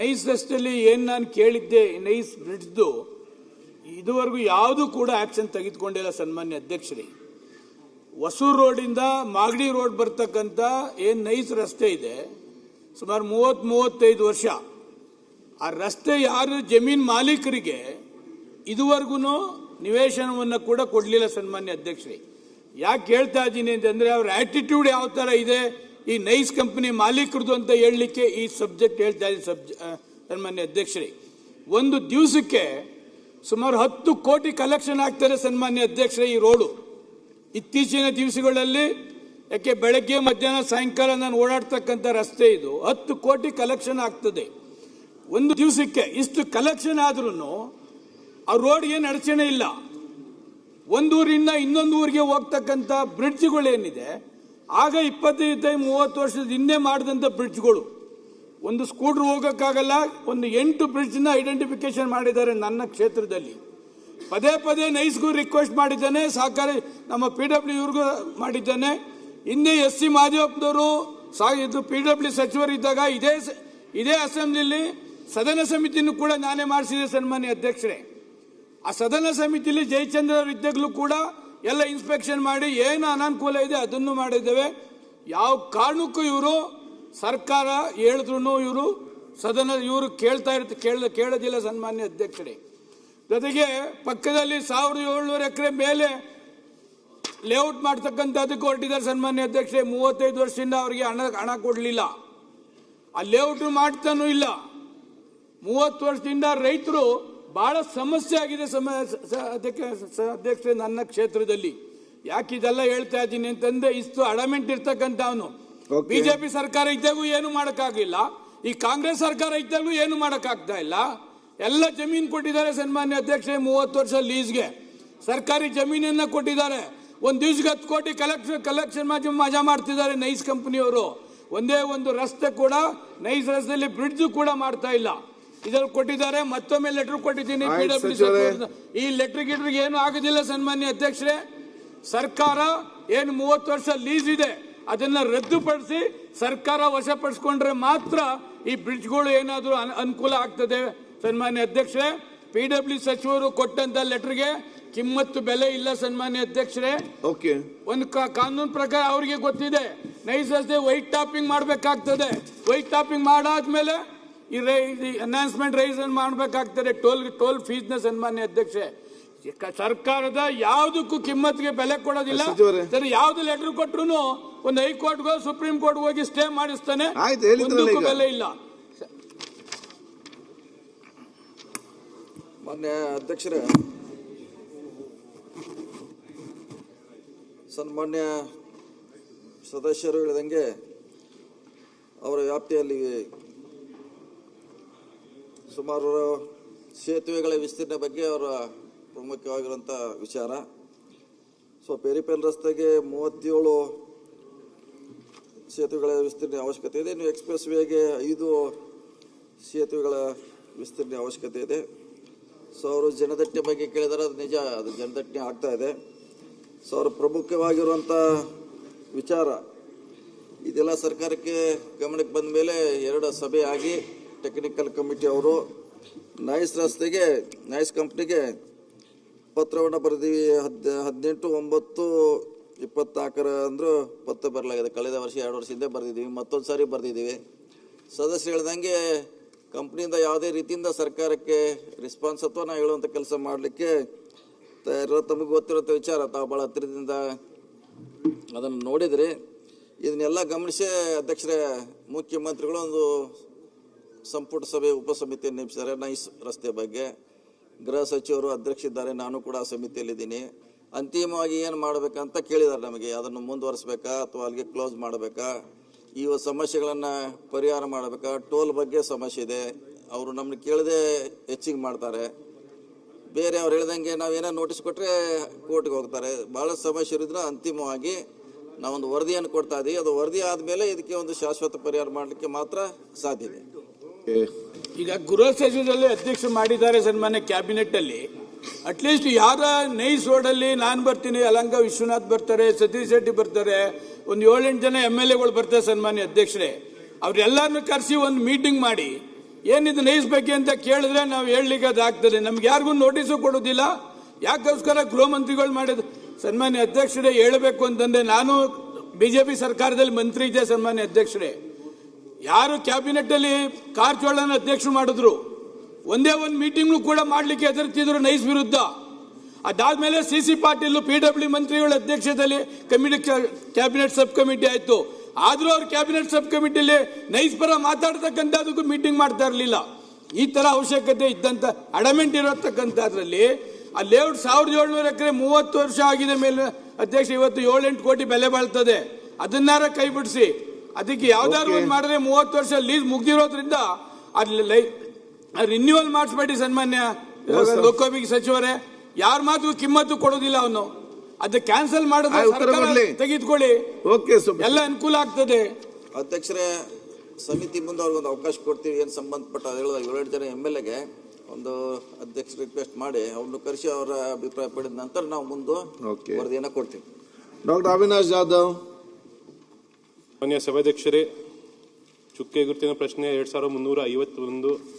Nice ರಸ್ತೆಯಲ್ಲಿ ಏನು ನಾನು ಕೇಳಿದ್ದೆ, ನೈಸ್ ಬ್ರಿಡ್ಜ್ದು ಇದುವರೆಗೂ ಯಾವುದು ಕೂಡ ಆಕ್ಷನ್ ತೆಗೆದುಕೊಂಡಿಲ್ಲ ಸನ್ಮಾನ್ಯ ಅಧ್ಯಕ್ಷರೇ. ಹೊಸೂರು ರೋಡಿಂದ ಮಾಗಡಿ ರೋಡ್ ಬರ್ತಕ್ಕಂಥ ಏನು ನೈಸ್ ರಸ್ತೆ ಇದೆ, ಸುಮಾರು 30-35 ವರ್ಷ ಆ ರಸ್ತೆ ಯಾರು ಜಮೀನ್ ಮಾಲೀಕರಿಗೆ ಇದುವರೆಗೂ ನಿವೇಶನವನ್ನು ಕೂಡ ಕೊಡಲಿಲ್ಲ ಸನ್ಮಾನ್ಯ ಅಧ್ಯಕ್ಷರೇ. ಯಾಕೆ ಹೇಳ್ತಾ ಇದ್ದೀನಿ ಅಂತಂದ್ರೆ ಅವ್ರ ಆಟಿಟ್ಯೂಡ್ ಯಾವ ತರ ಇದೆ ಈ ನೈಸ್ ಕಂಪನಿ ಮಾಲೀಕರದು ಅಂತ ಹೇಳಲಿಕ್ಕೆ ಈ ಸಬ್ಜೆಕ್ಟ್ ಹೇಳ್ತಾ ಇದ್ದೀನಿ ಸನ್ಮಾನ್ಯ ಅಧ್ಯಕ್ಷರೇ. ಒಂದು ದಿವಸಕ್ಕೆ ಸುಮಾರು 10 ಕೋಟಿ ಕಲೆಕ್ಷನ್ ಆಗ್ತಾರೆ ಸನ್ಮಾನ್ಯ ಅಧ್ಯಕ್ಷರೇ ಈ ರೋಡು. ಇತ್ತೀಚಿನ ದಿವಸಗಳಲ್ಲಿ ಯಾಕೆ ಬೆಳಗ್ಗೆ ಮಧ್ಯಾಹ್ನ ಸಾಯಂಕಾಲ ನಾನು ಓಡಾಡ್ತಕ್ಕಂಥ ರಸ್ತೆ ಇದು 10 ಕೋಟಿ ಕಲೆಕ್ಷನ್ ಆಗ್ತದೆ ಒಂದು ದಿವಸಕ್ಕೆ. ಇಷ್ಟು ಕಲೆಕ್ಷನ್ ಆದ್ರೂ ಆ ರೋಡ್ಗೆ ಅಡಚಣೆ ಇಲ್ಲ. ಒಂದೂರಿಂದ ಇನ್ನೊಂದು ಊರಿಗೆ ಹೋಗ್ತಕ್ಕಂಥ ಬ್ರಿಡ್ಜ್ಗಳೇನಿದೆ ಆಗ 25-30 ವರ್ಷದ ಹಿಂದೆ ಮಾಡಿದಂಥ ಬ್ರಿಡ್ಜ್ಗಳು, ಒಂದು ಸ್ಕೂಟರ್ ಹೋಗೋಕ್ಕಾಗಲ್ಲ, ಒಂದು 8 ಬ್ರಿಡ್ಜ್ನ ಐಡೆಂಟಿಫಿಕೇಶನ್ ಮಾಡಿದ್ದಾರೆ ನನ್ನ ಕ್ಷೇತ್ರದಲ್ಲಿ. ಪದೇ ನೈಸ್ಗೂ ರಿಕ್ವೆಸ್ಟ್ ಮಾಡಿದ್ದೇನೆ, ಸಹಕಾರಿ ನಮ್ಮ PW ಇವ್ರಿಗೂ ಮಾಡಿದ್ದೇನೆ. ಹಿಂದೆ SC ಮಾದೇವಪ್ಪನವರು PW ಸಚಿವರಿದ್ದಾಗ ಇದೇ ಅಸೆಂಬ್ಲಿಯಲ್ಲಿ ಸದನ ಸಮಿತಿನೂ ಕೂಡ ನಾನೇ ಮಾಡಿಸಿದೆ ಸನ್ಮಾನ್ಯ ಅಧ್ಯಕ್ಷರೇ. ಆ ಸದನ ಸಮಿತಿಯಲ್ಲಿ ಜಯಚಂದ್ರ ಅವರು ಇದ್ದಾಗಲೂ ಕೂಡ ಎಲ್ಲ ಇನ್ಸ್ಪೆಕ್ಷನ್ ಮಾಡಿ ಏನು ಅನಾನುಕೂಲ ಇದೆ ಅದನ್ನು ಮಾಡಿದ್ದೇವೆ. ಯಾವ ಕಾರಣಕ್ಕೂ ಇವರು ಸರ್ಕಾರ ಹೇಳಿದ್ರು ಇವರು ಸದನ ಇವರು ಕೇಳೋದಿಲ್ಲ ಸನ್ಮಾನ್ಯ ಅಧ್ಯಕ್ಷರೇ. ಜೊತೆಗೆ ಪಕ್ಕದಲ್ಲಿ 1700 ಎಕರೆ ಮೇಲೆ ಲೇಔಟ್ ಮಾಡ್ತಕ್ಕಂಥದ್ದಕ್ಕೆ ಹೊರಟಿದ್ದಾರೆ ಸನ್ಮಾನ್ಯ ಅಧ್ಯಕ್ಷರೇ. 35 ವರ್ಷದಿಂದ ಅವರಿಗೆ ಹಣ ಕೊಡಲಿಲ್ಲ, ಆ ಲೇಔಟ್ ಮಾಡ್ತಾನೂ ಇಲ್ಲ. 30 ವರ್ಷದಿಂದ ರೈತರು ಬಹಳ ಸಮಸ್ಯೆ ಆಗಿದೆ ಅಧ್ಯಕ್ಷರೇ ನನ್ನ ಕ್ಷೇತ್ರದಲ್ಲಿ. ಯಾಕೆ ಇದೆಲ್ಲ ಹೇಳ್ತಾ ಇದ್ದೀನಿ ಅಂತಂದ್ರೆ ಇಷ್ಟು ಅಡಮೆಂಟ್ ಇರ್ತಕ್ಕಂಥ ಅವನು ಬಿಜೆಪಿ ಸರ್ಕಾರ ಇದ್ದಾಗೂ ಏನು ಮಾಡೋಕ್ಕಾಗಲಿಲ್ಲ, ಈ ಕಾಂಗ್ರೆಸ್ ಸರ್ಕಾರ ಇದ್ದಾಗೂ ಏನು ಮಾಡೋಕ್ಕಾಗ್ತಾ ಇಲ್ಲ. ಎಲ್ಲ ಜಮೀನು ಕೊಟ್ಟಿದ್ದಾರೆ ಸನ್ಮಾನ್ಯ ಅಧ್ಯಕ್ಷರೇ. 30 ವರ್ಷ ಲೀಸ್ಗೆ ಸರ್ಕಾರಿ ಜಮೀನನ್ನ ಕೊಟ್ಟಿದ್ದಾರೆ. ಒಂದು ದಿವಸಕ್ಕೆ 10 ಕೋಟಿ ಕಲೆಕ್ಷನ್ ಮಜಾ ಮಾಡ್ತಿದ್ದಾರೆ ನೈಸ್ ಕಂಪನಿಯವರು. ಒಂದೇ ಒಂದು ರಸ್ತೆ ಕೂಡ ನೈಸ್ ರಸ್ತೆಯಲ್ಲಿ ಬ್ರಿಡ್ಜ್ ಕೂಡ ಮಾಡ್ತಾ ಇಲ್ಲ. ಇದ್ರಲ್ಲಿ ಕೊಟ್ಟಿದ್ದಾರೆ. ಮತ್ತೊಮ್ಮೆ ಲೆಟರ್ ಕೊಟ್ಟಿದ್ದೀನಿ PW. ಈ ಲೆಟರ್ ಏನು ಆಗುದಿಲ್ಲ ಸನ್ಮಾನ್ಯ ಅಧ್ಯಕ್ಷರೇ. ಸರ್ಕಾರ ಏನು 30 ವರ್ಷ ಲೀಸ್ ಇದೆ ಅದನ್ನ ರದ್ದುಪಡಿಸಿ ಸರ್ಕಾರ ವಶಪಡಿಸಿಕೊಂಡ್ರೆ ಮಾತ್ರ ಈ ಬ್ರಿಡ್ಜ್ಗಳು ಏನಾದರೂ ಅನುಕೂಲ ಆಗ್ತದೆ ಸನ್ಮಾನ್ಯ ಅಧ್ಯಕ್ಷರೇ. PW ಸಚಿವರು ಕೊಟ್ಟಂತ ಲೆಟರ್ಗೆ ಕಿಮ್ಮತ್ತು ಬೆಲೆ ಇಲ್ಲ ಸನ್ಮಾನ್ಯ ಅಧ್ಯಕ್ಷರೇ. ಒಂದು ಕಾನೂನು ಪ್ರಕಾರ ಅವರಿಗೆ ಗೊತ್ತಿದೆ, ನೈಸ್ ರಸ್ತೆ ವೈಟ್ ಟಾಪಿಂಗ್ ಮಾಡಬೇಕಾಗ್ತದೆ. ವೈಟ್ ಟಾಪಿಂಗ್ ಮಾಡಾದ್ಮೇಲೆ ಈ ಎನ್ಹಾನ್ಸ್ಮೆಂಟ್ ರೈಸ್ ಮಾಡಬೇಕಾಗ್ತದೆ ಟೋಲ್ ಫೀಸ್ನ ಸನ್ಮಾನ್ಯ ಅಧ್ಯಕ್ಷೆ. ಸರ್ಕಾರದ ಯಾವುದಕ್ಕೂ ಕಿಮ್ಮತ್ತಿಗೆ ಬೆಲೆ ಕೊಡೋದಿಲ್ಲ. ಸರಿ, ಯಾವ್ದು ಲೆಟರ್ ಕೊಟ್ರು ಒಂದು ಹೈಕೋರ್ಟ್ಗೋ ಸುಪ್ರೀಂ ಕೋರ್ಟ್ ಹೋಗಿ ಸ್ಟೇ ಮಾಡಿಸ್ತಾನೆ, ಒಂದಕ್ಕೂ ಬೆಲೆ ಇಲ್ಲ. ಮಾನ್ಯ ಅಧ್ಯಕ್ಷರೇ, ಸನ್ಮಾನ್ಯ ಸದಸ್ಯರು ಹೇಳಿದಂಗೆ ಅವರ ವ್ಯಾಪ್ತಿಯಲ್ಲಿ ಸುಮಾರು ಸೇತುವೆಗಳ ವಿಸ್ತೀರ್ಣ ಬಗ್ಗೆ ಅವರ ಪ್ರಮುಖವಾಗಿರುವಂಥ ವಿಚಾರ. ಪೆರಿಪೆಲ್ ರಸ್ತೆಗೆ 37 ಸೇತುವೆಗಳ ವಿಸ್ತೀರ್ಣ ಅವಶ್ಯಕತೆ ಇದೆ. ಇನ್ನು ಎಕ್ಸ್ಪ್ರೆಸ್ ವೇಗೆ 5 ಸೇತುವೆಗಳ ವಿಸ್ತೀರ್ಣ ಅವಶ್ಯಕತೆ ಇದೆ. ಅವರು ಜನದಟ್ಟಣೆ ಬಗ್ಗೆ ಕೇಳಿದರೆ ಅದು ನಿಜ, ಅದು ಜನದಟ್ಟಣೆ ಆಗ್ತಾ ಇದೆ. ಅವರ ಪ್ರಮುಖವಾಗಿರುವಂಥ ವಿಚಾರ ಇದೆಲ್ಲ ಸರ್ಕಾರಕ್ಕೆ ಗಮನಕ್ಕೆ ಬಂದ ಮೇಲೆ 2 ಸಭೆ ಆಗಿ ಟೆಕ್ನಿಕಲ್ ಕಮಿಟಿ ಅವರು ನೈಸ್ ರಸ್ತೆಗೆ ನೈಸ್ ಕಂಪ್ನಿಗೆ ಪತ್ರವನ್ನು ಬರೆದೀವಿ. 18/9/24 ಅಂದರೂ ಪತ್ರ ಬರಲಾಗಿದೆ. ಕಳೆದ ವರ್ಷ 2 ವರ್ಷ ಹಿಂದೆ ಬರೆದಿದ್ದೀವಿ, ಮತ್ತೊಂದು ಸಾರಿ ಬರೆದಿದ್ದೀವಿ. ಸದಸ್ಯರು ಹೇಳ್ದಂಗೆ ಕಂಪ್ನಿಯಿಂದ ಯಾವುದೇ ರೀತಿಯಿಂದ ಸರ್ಕಾರಕ್ಕೆ ರೆಸ್ಪಾನ್ಸ್ ಅಥವಾ ನಾವು ಹೇಳುವಂಥ ಕೆಲಸ ಮಾಡಲಿಕ್ಕೆ ತಮಗೆ ಗೊತ್ತಿರುವಂಥ ವಿಚಾರ. ತಾವು ಭಾಳ ಹತ್ತಿರದಿಂದ ಅದನ್ನು ನೋಡಿದ್ರಿ. ಇದನ್ನೆಲ್ಲ ಗಮನಿಸಿ ಅಧ್ಯಕ್ಷರೇ, ಮುಖ್ಯಮಂತ್ರಿಗಳು ಒಂದು ಸಂಪುಟ ಸಭೆ ಉಪಸಮಿತಿಯನ್ನು ನೇಮಿಸಿದ್ದಾರೆ ನೈಸ್ ರಸ್ತೆ ಬಗ್ಗೆ. ಗೃಹ ಸಚಿವರು ಅಧ್ಯಕ್ಷಿದ್ದಾರೆ, ನಾನು ಕೂಡ ಆ ಸಮಿತಿಯಲ್ಲಿದ್ದೀನಿ. ಅಂತಿಮವಾಗಿ ಏನು ಮಾಡಬೇಕಂತ ಕೇಳಿದ್ದಾರೆ ನಮಗೆ. ಅದನ್ನು ಮುಂದುವರಿಸಬೇಕಾ ಅಥವಾ ಅಲ್ಲಿಗೆ ಕ್ಲೋಸ್ ಮಾಡಬೇಕಾ, ಈ ಸಮಸ್ಯೆಗಳನ್ನು ಪರಿಹಾರ ಮಾಡಬೇಕಾ. ಟೋಲ್ ಬಗ್ಗೆ ಸಮಸ್ಯೆ ಇದೆ, ಅವರು ನಮ್ಮನ್ನು ಕೇಳದೆ ಹೆಚ್ಚಿಗೆ ಮಾಡ್ತಾರೆ. ಬೇರೆ ಅವ್ರು ಹೇಳ್ದಂಗೆ ನಾವೇನೋ ನೋಟಿಸ್ ಕೊಟ್ಟರೆ ಕೋರ್ಟ್ಗೆ ಹೋಗ್ತಾರೆ. ಭಾಳ ಸಮಸ್ಯೆ ಇರೋದ್ರಿಂದ ಅಂತಿಮವಾಗಿ ನಾವೊಂದು ವರದಿಯನ್ನು ಕೊಡ್ತಾ ಇದ್ದೀವಿ. ಅದು ವರದಿ ಆದಮೇಲೆ ಇದಕ್ಕೆ ಒಂದು ಶಾಶ್ವತ ಪರಿಹಾರ ಮಾಡಲಿಕ್ಕೆ ಮಾತ್ರ ಸಾಧ್ಯ ಇದೆ. ಈಗ ಗೃಹ ಸಚಿವರಲ್ಲಿ ಅಧ್ಯಕ್ಷ ಮಾಡಿದ್ದಾರೆ ಸನ್ಮಾನ್ಯ ಕ್ಯಾಬಿನೆಟ್ ಅಲ್ಲಿ. ಅಟ್ಲೀಸ್ಟ್ ಯಾರ ನೈಸ್ ರೋಡಲ್ಲಿ ನಾನು ಬರ್ತೀನಿ, ಯಲಹಂಕ ವಿಶ್ವನಾಥ್ ಬರ್ತಾರೆ, ಸತೀಶ್ ಶೆಟ್ಟಿ ಬರ್ತಾರೆ, ಒಂದು 7-8 ಜನ MLAಗಳು ಬರ್ತಾರೆ ಸನ್ಮಾನ್ಯ ಅಧ್ಯಕ್ಷರೇ. ಅವ್ರೆಲ್ಲರನ್ನು ಕರೆಸಿ ಒಂದು ಮೀಟಿಂಗ್ ಮಾಡಿ ಏನಿದು ನೈಸ್ ಬಗ್ಗೆ ಅಂತ ಕೇಳಿದ್ರೆ ನಾವು ಹೇಳಲಿಕ್ಕೆ ಅದಾಗ್ತದೆ. ನಮ್ಗೆ ಯಾರಿಗೂ ನೋಟಿಸು ಕೊಡೋದಿಲ್ಲ. ಯಾಕೋಸ್ಕರ ಗೃಹ ಮಂತ್ರಿಗಳು ಮಾಡಿದ್ರು? ಸನ್ಮಾನ್ಯ ಅಧ್ಯಕ್ಷರೇ, ಹೇಳಬೇಕು ಅಂತಂದ್ರೆ ನಾನು ಬಿಜೆಪಿ ಸರ್ಕಾರದಲ್ಲಿ ಮಂತ್ರಿ ಇದ್ದೆ. ಸನ್ಮಾನ್ಯ ಅಧ್ಯಕ್ಷರೇ, ಯಾರು ಕ್ಯಾಬಿನೆಟ್ ಅಲ್ಲಿ ಕಾರಜೋಳನ ಅಧ್ಯಕ್ಷರು ಮಾಡಿದ್ರು, ಒಂದೇ ಒಂದು ಮೀಟಿಂಗ್ ಕೂಡ ಮಾಡ್ಲಿಕ್ಕೆ ಹೆದರ್ತಿದ್ರು ನೈಸ್ ವಿರುದ್ಧ. ಅದಾದ್ಮೇಲೆ ಸಿ ಪಾಟೀಲ್ PW ಮಂತ್ರಿಗಳ ಅಧ್ಯಕ್ಷತೆಯಲ್ಲಿ ಕ್ಯಾಬಿನೆಟ್ ಸಬ್ ಕಮಿಟಿ ಆಯ್ತು. ಆದ್ರೂ ಅವ್ರು ಕ್ಯಾಬಿನೆಟ್ ಸಬ್ ಕಮಿಟಿಲಿ ನೈಸ್ ಪರ ಮಾತಾಡ್ತಕ್ಕಂಥದಕ್ಕೂ ಮೀಟಿಂಗ್ ಮಾಡ್ತಾ ಇರಲಿಲ್ಲ. ಈ ತರ ಅವಶ್ಯಕತೆ ಇದ್ದಂತ ಅಡಮೆಂಟ್ ಇರತಕ್ಕಂಥದ್ರಲ್ಲಿ ಆ ಲೇಔಟ್ 1700 ಎಕರೆ 30 ವರ್ಷ ಆಗಿದೆ ಮೇಲೆ ಅಧ್ಯಕ್ಷ, ಇವತ್ತು 7-8 ಕೋಟಿ ಬೆಲೆ ಬಾಳ್ತದೆ. ಅದನ್ನಾರ ಕೈ ಬಿಡಿಸಿ. ಅದಕ್ಕೆ ಯಾವ್ದಾದ್ರು ಒಂದು ಮಾಡಿದ್ರೆ 30 ವರ್ಷ ಲೀಸ್ ಮುಗ್ದಿರೋದ್ರಿಂದ ಅಲ್ಲಿ ರಿನ್ಯೂವಲ್ ಮಾಡಿಸ್ಬೇಡಿ. ಸನ್ಮಾನ್ಯ ಲೋಕೋಪಯೋಗಿ ಸಚಿವರೇ, ಯಾರ ಮಾತು ಕಿಮ್ಮತ್ತು ಕೊಡೋದಿಲ್ಲ ಅವನು. ಅದು ಕ್ಯಾನ್ಸಲ್ ಮಾಡಿದ್ರೆ ತೆಗೆದುಕೊಳ್ಳಿ, ಎಲ್ಲ ಅನುಕೂಲ ಆಗ್ತದೆ. ಅಧ್ಯಕ್ಷರೇ, ಸಮಿತಿ ಮುಂದೆ ಅವ್ರಿಗೊಂದು ಅವಕಾಶ ಕೊಡ್ತೀವಿ. ಏನು ಸಂಬಂಧಪಟ್ಟ 7 ಜನ MLAಗೆ ಒಂದು ಅಧ್ಯಕ್ಷ ರಿಕ್ವೆಸ್ಟ್ ಮಾಡಿ ಅವ್ರನ್ನ ಕರೆಸಿ ಅವರ ಅಭಿಪ್ರಾಯ ಪಡೆದ ನಂತರ ನಾವು ಮುಂದೆ ವರದಿಯನ್ನು ಕೊಡ್ತೀವಿ. ಡಾಕ್ಟರ್ ಅವಿನಾಶ್ ಜಾಧವ್. ಮಾನ್ಯ ಸಭಾಧ್ಯಕ್ಷರೇ, ಚುಕ್ಕೆ ಗುರುತಿನ ಪ್ರಶ್ನೆ 2351